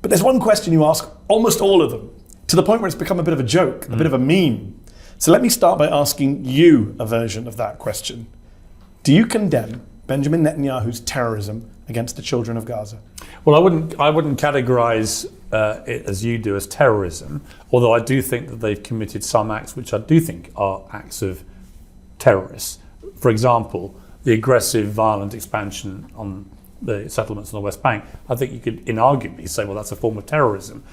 But there's one question you ask almost all of them, to the point where it's become a bit of a joke, a bit of a meme. So let me start by asking you a version of that question. Do you condemn Benjamin Netanyahu's terrorism against the children of Gaza? Well, I wouldn't categorise it as you do as terrorism, although I do think that they've committed some acts which I do think are acts of terrorists. For example, the aggressive, violent expansion on the settlements on the West Bank. I think you could inarguably say, well, that's a form of terrorism.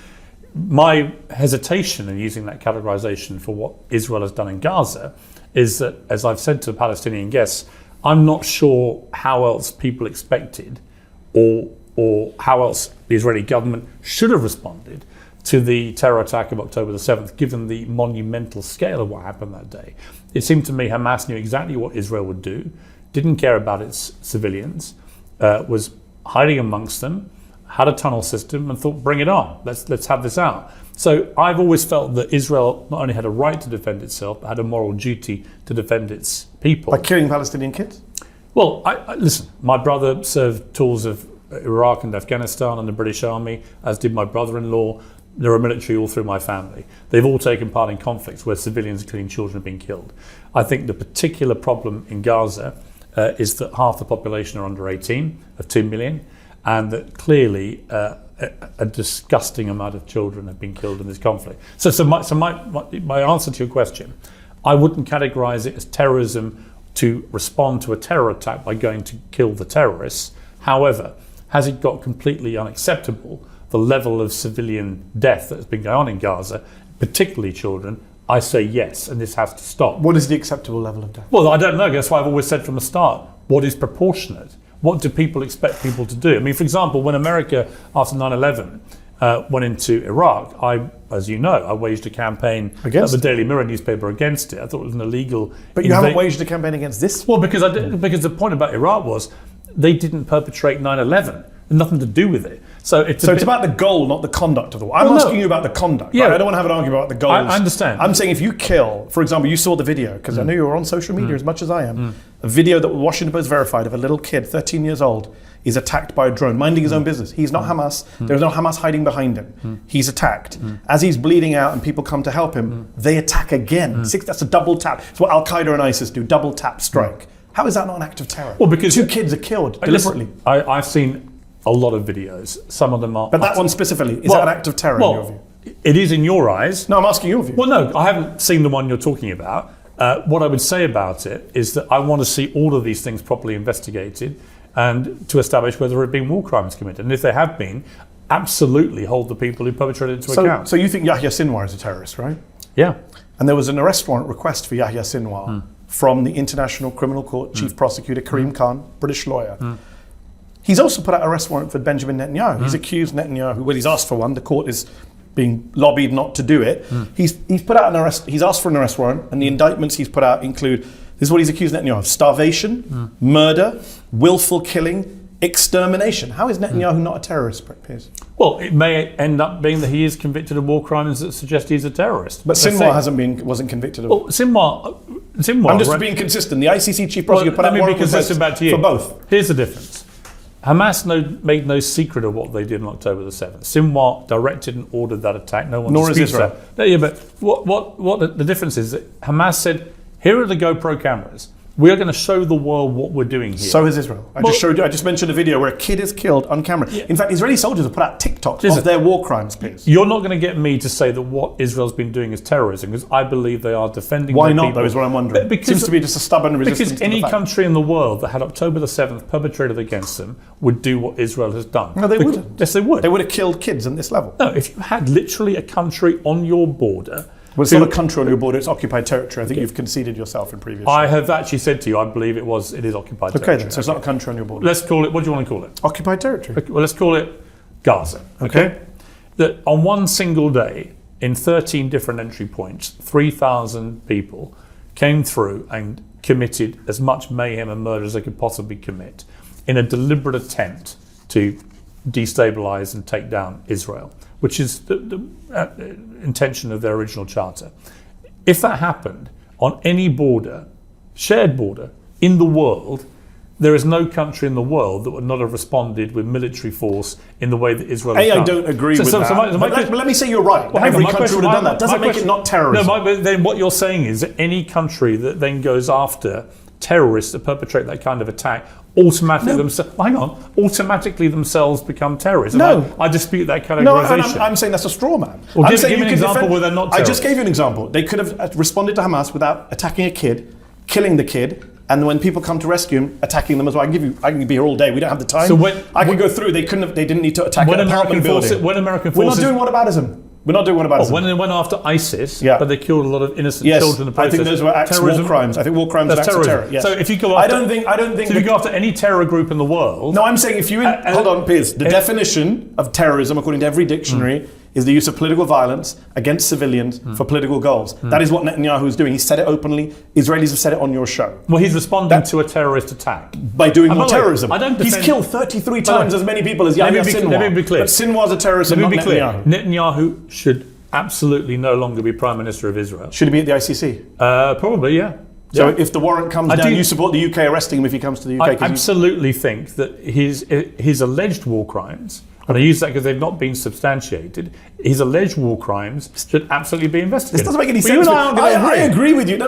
My hesitation in using that categorisation for what Israel has done in Gaza is that, as I've said to Palestinian guests, I'm not sure how else people expected or how else the Israeli government should have responded to the terror attack of October the 7th, given the monumental scale of what happened that day. It seemed to me Hamas knew exactly what Israel would do, didn't care about its civilians, was hiding amongst them, had a tunnel system and thought, bring it on, let's have this out. So I've always felt that Israel not only had a right to defend itself, but had a moral duty to defend its people. By killing Palestinian kids? Well, listen, my brother served tours of Iraq and Afghanistan in the British Army, as did my brother-in-law. There are military all through my family. They've all taken part in conflicts where civilians, including children, have been killed. I think the particular problem in Gaza is that half the population are under 18, of 2 million, and that clearly a disgusting amount of children have been killed in this conflict. So my answer to your question, I wouldn't categorise it as terrorism to respond to a terror attack by going to kill the terrorists. However, has it got completely unacceptable, the level of civilian death that has been going on in Gaza, particularly children? I say yes, and this has to stop. What is the acceptable level of death? Well, I don't know. That's why I've always said from the start, what is proportionate? What do people expect people to do? I mean, for example, when America, after 9/11, went into Iraq, as you know, I waged a campaign against the Daily Mirror newspaper against it. I thought it was an illegal... But you haven't waged a campaign against this? Well, because the point about Iraq was they didn't perpetrate 9/11. Nothing to do with it. So it's about the goal, not the conduct of the war. I'm asking you about the conduct. Yeah, right? I don't want to have an argument about the goals. I understand. I'm saying if you kill, for example, you saw the video, because I know you were on social media as much as I am, a video that Washington Post verified of a little kid, 13 years old, is attacked by a drone, minding his own business. He's not Hamas. There's no Hamas hiding behind him. He's attacked. As he's bleeding out and people come to help him, they attack again. That's a double tap. It's what Al-Qaeda and ISIS do, double tap strike. How is that not an act of terror? Well, because 2 kids are killed deliberately. Listen, I've seen a lot of videos. Some of them are... But that one specifically, is that an act of terror in your view? It is in your eyes. No, I'm asking your view. Well, no, I haven't seen the one you're talking about. What I would say about it is that I want to see all of these things properly investigated and to establish whether there have been war crimes committed. And if there have been, absolutely hold the people who perpetrated it to account. So you think Yahya Sinwar is a terrorist, right? Yeah. And there was an arrest warrant request for Yahya Sinwar from the International Criminal Court Chief Prosecutor Karim Khan, British lawyer. He's also put out an arrest warrant for Benjamin Netanyahu. He's accused Netanyahu, well, he's asked for one. The court is being lobbied not to do it. He's put out an arrest, he's asked for an arrest warrant, and the indictments he's put out include, this is what he's accused Netanyahu of: starvation, murder, willful killing, extermination. How is Netanyahu not a terrorist, Piers? Well, it may end up being that he is convicted of war crimes that suggest he's a terrorist. But Sinwar wasn't convicted of. Well, Sinwar. I'm just being consistent. The ICC chief prosecutor put out warrant for both. Here's the difference. Hamas made no secret of what they did on October the 7th. Sinwar directed and ordered that attack. No one Nor is disputes Israel. that. Yeah, but what the difference is that Hamas said, here are the GoPro cameras. We are going to show the world what we're doing here. So is Israel. I just mentioned a video where a kid is killed on camera. Yeah. In fact, Israeli soldiers have put out TikToks of their war crimes, Piers. You're not going to get me to say that what Israel's been doing is terrorism, because I believe they are defending Why their not, people. though, is what I'm wondering. It seems to be just a stubborn resistance. Because any country in the world that had October the 7th perpetrated against them would do what Israel has done. No, they wouldn't. Yes, they would. They would have killed kids on this level. No, if you had literally a country on your border... Well, it's not a country on your border, it's occupied territory. I think you've conceded yourself in previous I have actually said to you, I believe it is occupied territory. Okay then, so it's not a country on your border. Let's call it, what do you want to call it? Occupied territory. Okay, well, let's call it Gaza. Okay? That on one single day, in 13 different entry points, 3,000 people came through and committed as much mayhem and murder as they could possibly commit in a deliberate attempt to destabilize and take down Israel, which is the intention of their original charter. If that happened on any border, shared border in the world, there is no country in the world that would not have responded with military force in the way that Israel has done. I don't agree with that. But let me say you're right. Well, every country would have done that. Doesn't make it not terrorism. No, but then what you're saying is that any country that then goes after terrorists that perpetrate that kind of attack automatically themselves become terrorists. No, I dispute that categorization. No, I'm saying that's a straw man. Well, give me an example where they're not terrorists. I just gave you an example. They could have responded to Hamas without attacking a kid, killing the kid, and when people come to rescue him, attacking them as well. I can be here all day. We don't have the time. So I can go through. They didn't need to attack an apartment building. When American We're forces, not doing whataboutism. We're not doing whataboutism. When they went after ISIS, but they killed a lot of innocent children in the process. I think those were acts of war crimes. I think war crimes are acts of terror. Yes. So if you go after, I don't think. So if you go after any terror group in the world. No, I'm saying if you hold on, Piers. The definition of terrorism, according to every dictionary, is the use of political violence against civilians for political goals. That is what Netanyahu is doing. He said it openly. Israelis have said it on your show. Well, he's responding to a terrorist attack by doing more terrorism. He's killed 33 times as many people as Yahya Sinwar. Let me be clear. But Sinwar's a terrorist, let me not be clear. Netanyahu. Netanyahu should absolutely no longer be Prime Minister of Israel. Should he be at the ICC? Probably, yeah. So if the warrant comes down, you support the UK arresting him if he comes to the UK? I absolutely think that his alleged war crimes, and I use that because they've not been substantiated, his alleged war crimes should absolutely be investigated. This doesn't make any sense. I agree with you. No.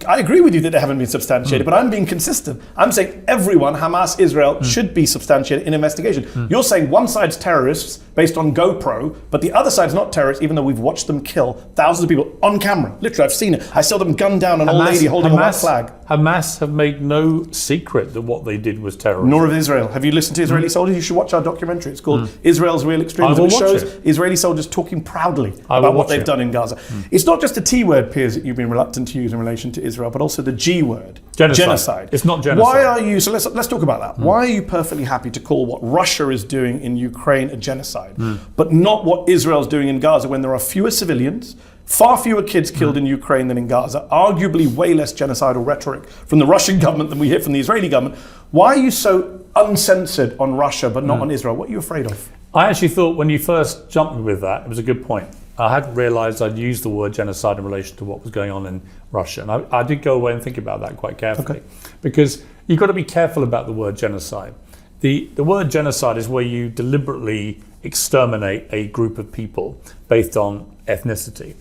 I agree with you that they haven't been substantiated, but I'm being consistent. I'm saying everyone, Hamas, Israel, should be substantiated in investigation. You're saying one side's terrorists based on GoPro, but the other side's not terrorists, even though we've watched them kill thousands of people on camera. Literally, I've seen it. I saw them gun down an old lady holding a white flag. Hamas have made no secret that what they did was terrorism. Nor of Israel. Have you listened to Israeli soldiers? You should watch our documentary. It's called Israel's Real Extremism. It shows Israeli soldiers talking proudly about what they've done in Gaza. It's not just the T word, Piers, that you've been reluctant to use in relation to Israel, but also the G word. Genocide. It's not genocide. Why are you, so let's talk about that. Why are you perfectly happy to call what Russia is doing in Ukraine a genocide, but not what Israel's doing in Gaza when there are fewer civilians, far fewer kids killed in Ukraine than in Gaza, arguably way less genocidal rhetoric from the Russian government than we hear from the Israeli government? Why are you so uncensored on Russia but not on Israel? What are you afraid of? I actually thought when you first jumped with that, it was a good point. I hadn't realised I'd used the word genocide in relation to what was going on in Russia. And I did go away and think about that quite carefully. Because you've got to be careful about the word genocide. The word genocide is where you deliberately exterminate a group of people based on ethnicity.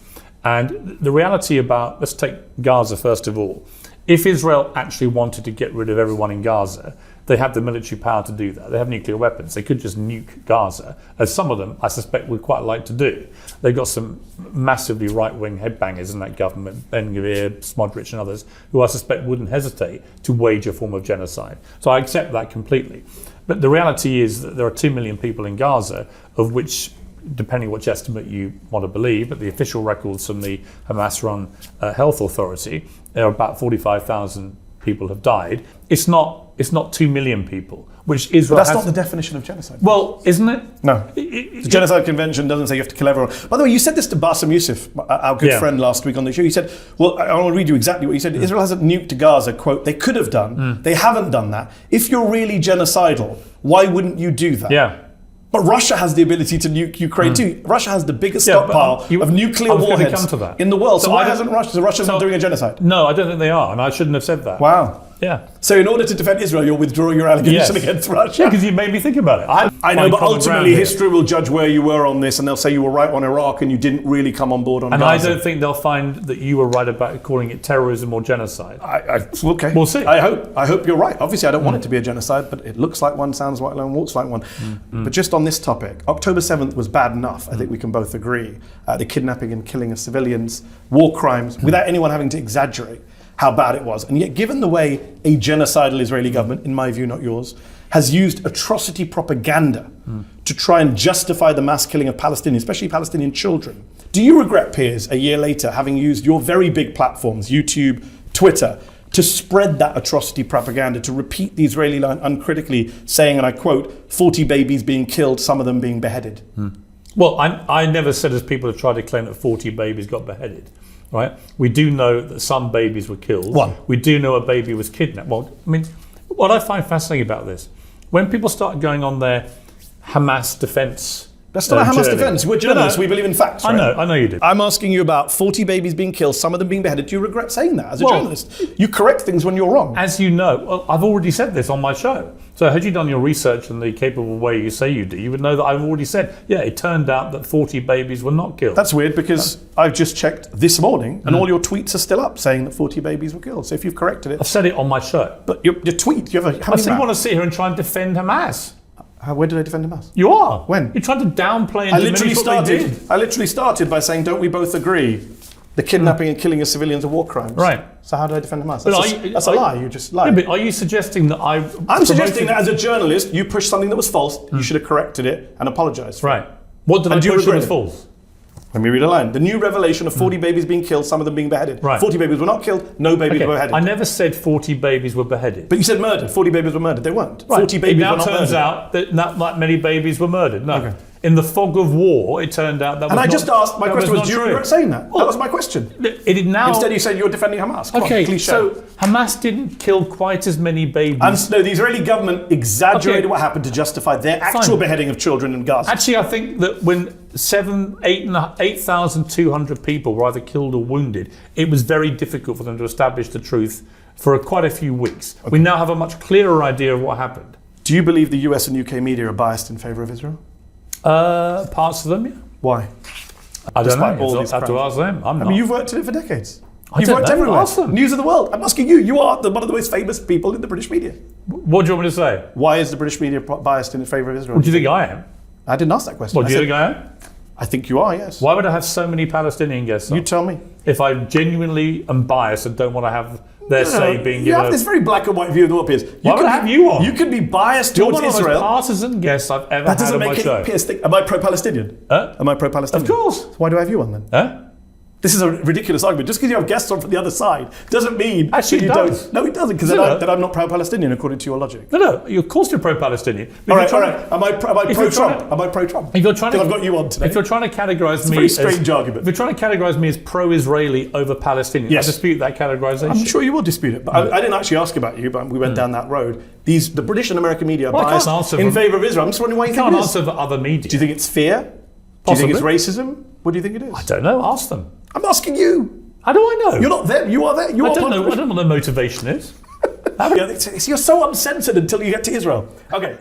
And the reality about, let's take Gaza first of all. If Israel actually wanted to get rid of everyone in Gaza, they have the military power to do that. They have nuclear weapons. They could just nuke Gaza, as some of them, I suspect, would quite like to do. They've got some massively right-wing headbangers in that government, Ben-Gvir, Smodrich and others, who I suspect wouldn't hesitate to wage a form of genocide. So I accept that completely. But the reality is that there are 2 million people in Gaza, of which, depending which estimate you want to believe, but the official records from the Hamas-run health authority, there are about 45,000 people have died. It's not 2 million people, which Israel But that's not the definition of genocide. Well, isn't it? No. The Genocide Convention doesn't say you have to kill everyone. By the way, you said this to Bassem Youssef, our good friend last week on the show. You said, well, I want to read you exactly what you said. Israel hasn't nuked Gaza, quote, they could have done. They haven't done that. If you're really genocidal, why wouldn't you do that? Yeah. But Russia has the ability to nuke Ukraine too. Russia has the biggest stockpile of nuclear warheads in the world. So why hasn't Russia? So Russia's not doing a genocide? No, I don't think they are, and I shouldn't have said that. Wow. Yeah. So in order to defend Israel, you're withdrawing your allegation against Russia? Yeah, because you made me think about it. I know, but ultimately history will judge where you were on this, and they'll say you were right on Iraq and you didn't really come on board on Gaza. And I don't think they'll find that you were right about calling it terrorism or genocide. Okay. We'll see. I hope you're right. Obviously, I don't want it to be a genocide, but it looks like one, sounds like one, walks like one. But just on this topic, October 7th was bad enough. I think we can both agree. The kidnapping and killing of civilians, war crimes, without anyone having to exaggerate how bad it was. And yet, given the way a genocidal Israeli government, in my view, not yours, has used atrocity propaganda to try and justify the mass killing of Palestinians, especially Palestinian children, do you regret, Piers, a year later, having used your very big platforms, YouTube, Twitter, to spread that atrocity propaganda, to repeat the Israeli line uncritically, saying, and I quote, 40 babies being killed, some of them being beheaded? Well, I never said, as people have tried to claim, that 40 babies got beheaded. Right? We do know that some babies were killed. One. We do know a baby was kidnapped. Well, I mean, what I find fascinating about this, when people start going on their Hamas defense That's not a Hamas journey. defense. We're journalists. We believe in facts. Right? I know you do. I'm asking you about 40 babies being killed, some of them being beheaded. Do you regret saying that as a journalist? You correct things when you're wrong. As you know, well, I've already said this on my show. So had you done your research in the capable way you say you do, you would know that I've already said, yeah, it turned out that 40 babies were not killed. That's weird because I've just checked this morning and all your tweets are still up saying that 40 babies were killed. So if you've corrected it. I've said it on my show. But your tweet, you have a... I still want to sit here and try and defend Hamas. Where did I defend Hamas? You are. When? You're trying to downplay and diminish what they did. I literally started by saying, don't we both agree the kidnapping and killing of civilians are war crimes? Right. So how did I defend Hamas? But That's a lie. You just lied. Yeah, but are you suggesting that I'm suggesting that as a journalist, you pushed something that was false. You should have corrected it and apologised for it. Right. What did I push that was false? Let me read a line. The new revelation of 40 babies being killed, some of them being beheaded. Right. 40 babies were not killed, no babies were beheaded. I never said 40 babies were beheaded. But you said murdered. 40 babies were murdered. They weren't. Right. 40 babies were not murdered. It now turns out that not that many babies were murdered. No. Okay. In the fog of war, it turned out that was And I not, just asked, my question was, do you regret saying that? Well, that was my question. It now, Instead you said you were defending Hamas. Come on, cliche. so Hamas didn't kill quite as many babies. And no, the Israeli government exaggerated what happened to justify their actual beheading of children in Gaza. Actually, I think that when 8,200 people were either killed or wounded, it was very difficult for them to establish the truth for quite a few weeks. Okay. We now have a much clearer idea of what happened. Do you believe the US and UK media are biased in favour of Israel? Parts of them, yeah. Why? I don't know. You'll have to ask them. I mean, you've worked in it for decades. You've worked everywhere. Ask them. News of the world. I'm asking you. You are one of the most famous people in the British media. What do you want me to say? Why is the British media biased in favour of Israel? What do you think I am? I didn't ask that question. What do you think I am? I think you are, yes. Why would I have so many Palestinian guests on? You tell me. If I genuinely am biased and don't want to have their say being given. You have this very black and white view of the world, Piers. Why would I have you on? You can be biased towards Israel. You're one of the most partisan guests I've ever had on my show. That doesn't make it, Piers, am I pro-Palestinian? Am I pro-Palestinian? Of course. Why do I have you on then? This is a ridiculous argument. Just because you have guests on from the other side doesn't mean actually that you don't. No, it doesn't, because then I'm not pro-Palestinian according to your logic. No, of course you're pro-Palestinian. All right. Am I pro-Trump? Am I pro-Trump? Because I've got you on today. If you're trying to categorise me, it's a very strange argument. If you're trying to categorise me as pro-Israeli over Palestinian, I dispute that categorisation. I'm sure you will dispute it. But I didn't actually ask about you, but we went down that road. The British and American media are biased in favour of Israel. I'm just wondering why you think it is. You can't answer for other media. Do you think it's fear? Do you think it's racism? What do you think it is? I don't know. Ask them. I'm asking you. How do I know? You're not there. You are there. I don't know what their motivation is. You're so uncensored until you get to Israel. Okay.